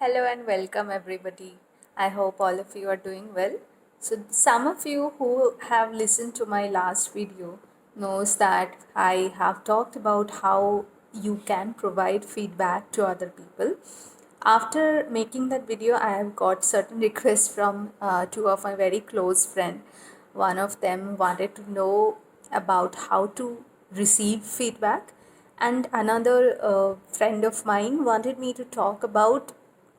Hello and welcome everybody. I hope all of you are doing well. So some of you who have listened to my last video knows that I have talked about how you can provide feedback to other people. After making that video, I have got certain requests from two of my very close friends. One of them wanted to know about how to receive feedback, and another friend of mine wanted me to talk about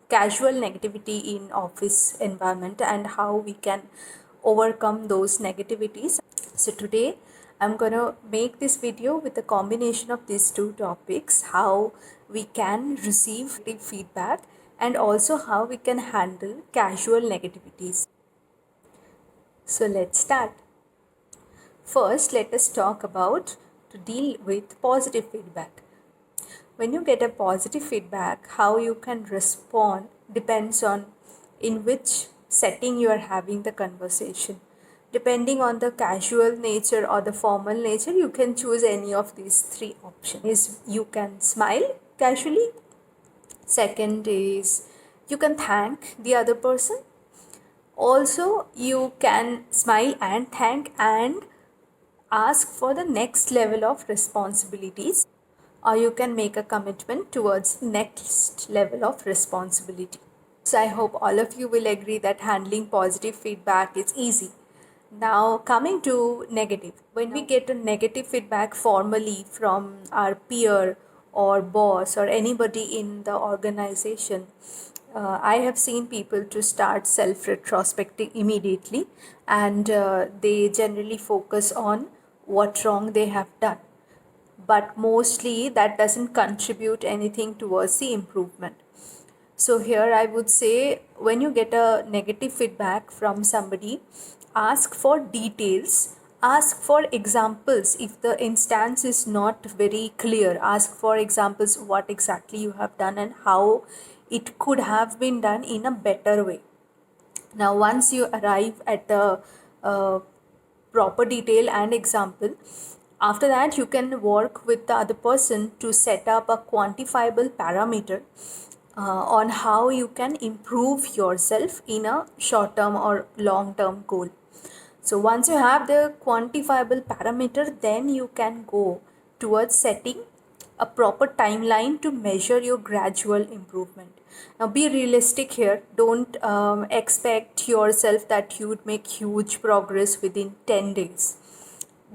casual negativity in office environment and how we can overcome those negativities. So today I'm going to make this video with a combination of these two topics: how we can receive feedback and also how we can handle casual negativities. So let's start. First, let us talk about to deal with positive feedback. When you get a positive feedback, how you can respond depends on in which setting you are having the conversation. Depending on the casual nature or the formal nature, you can choose any of these three options. Is you can smile casually. Second is you can thank the other person. Also, you can smile and thank and ask for the next level of responsibilities, or you can make a commitment towards next level of responsibility. So I hope all of you will agree that handling positive feedback is easy. Now coming to negative. When we get a negative feedback formally from our peer or boss or anybody in the organization, I have seen people to start self-retrospecting immediately, and they generally focus on what wrong they have done, but mostly that doesn't contribute anything towards the improvement. So here I would say, when you get a negative feedback from somebody, ask for details, ask for examples. If the instance is not very clear, ask for examples what exactly you have done and how it could have been done in a better way. Now once you arrive at the uh, proper detail and example, after that you can work with the other person to set up a quantifiable parameter on how you can improve yourself in a short term or long term goal. So once you have the quantifiable parameter, then you can go towards setting a proper timeline to measure your gradual improvement. Now be realistic here. Don't expect yourself that you would make huge progress within 10 days.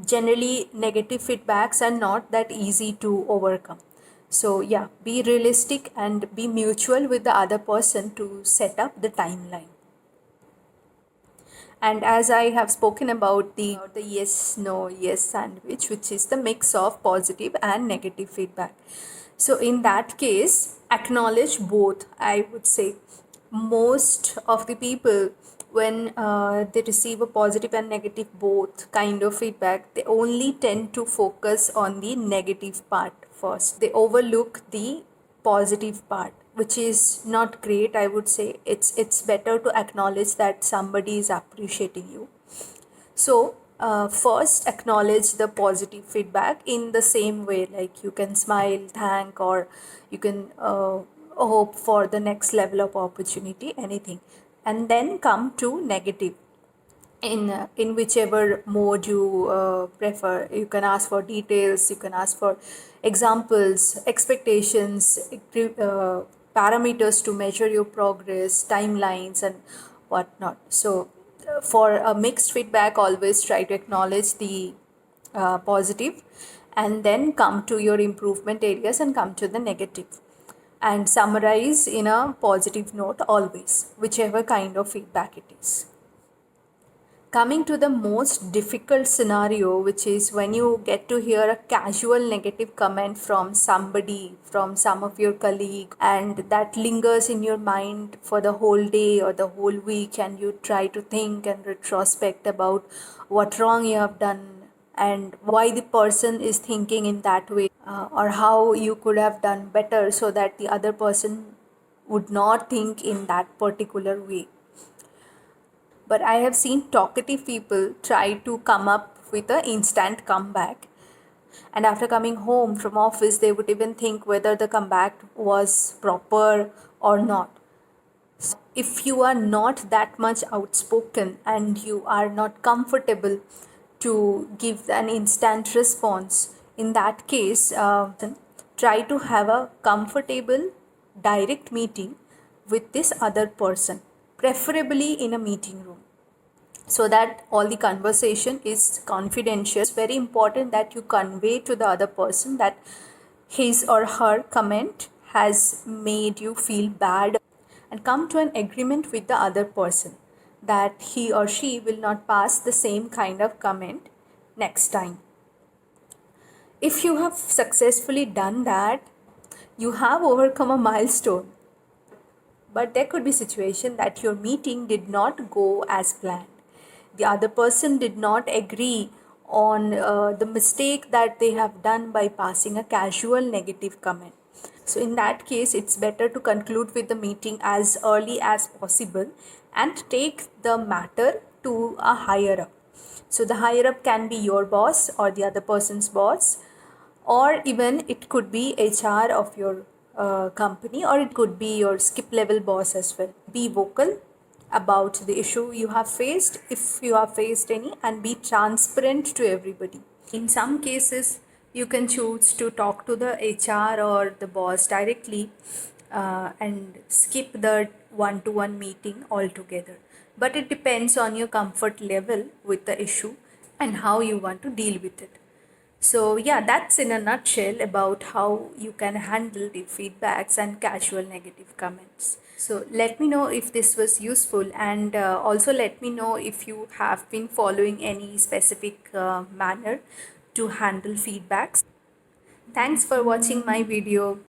Generally, negative feedbacks are not that easy to overcome. So yeah, be realistic and be mutual with the other person to set up the timeline. And as I have spoken about the yes, no, yes sandwich, which is the mix of positive and negative feedback. So in that case, acknowledge both, I would say. Most of the people, when they receive a positive and negative both kind of feedback, they only tend to focus on the negative part first. They overlook the positive part, which is not great. I would say it's better to acknowledge that somebody is appreciating you. So first acknowledge the positive feedback in the same way, like you can smile, thank, or you can hope for the next level of opportunity, anything. And then come to negative. In whichever mode you prefer, you can ask for details, you can ask for examples, expectations, parameters to measure your progress, timelines and whatnot. So for a mixed feedback, always try to acknowledge the positive, and then come to your improvement areas and come to the negative, and summarize in a positive note always, whichever kind of feedback it is. Coming to the most difficult scenario, which is when you get to hear a casual negative comment from somebody, from some of your colleague, and that lingers in your mind for the whole day or the whole week, and you try to think and retrospect about what wrong you have done and why the person is thinking in that way, or how you could have done better so that the other person would not think in that particular way. But I have seen talkative people try to come up with an instant comeback. And after coming home from office, they would even think whether the comeback was proper or not. If you are not that much outspoken and you are not comfortable to give an instant response, in that case, try to have a comfortable direct meeting with this other person, preferably in a meeting room, so that all the conversation is confidential. It's very important that you convey to the other person that his or her comment has made you feel bad, and come to an agreement with the other person that he or she will not pass the same kind of comment next time. If you have successfully done that, you have overcome a milestone. But there could be situation that your meeting did not go as planned. The other person did not agree on the mistake that they have done by passing a casual negative comment. So in that case, it's better to conclude with the meeting as early as possible and take the matter to a higher up. So the higher up can be your boss or the other person's boss, or even it could be HR of your company, or it could be your skip level boss as well. Be vocal about the issue you have faced, if you have faced any, and be transparent to everybody. In some cases, you can choose to talk to the HR or the boss directly and skip the one to one meeting altogether. But it depends on your comfort level with the issue and how you want to deal with it. So, yeah, that's in a nutshell about how you can handle the feedbacks and casual negative comments. So, let me know if this was useful, and also let me know if you have been following any specific manner to handle feedbacks. Thanks for watching my video.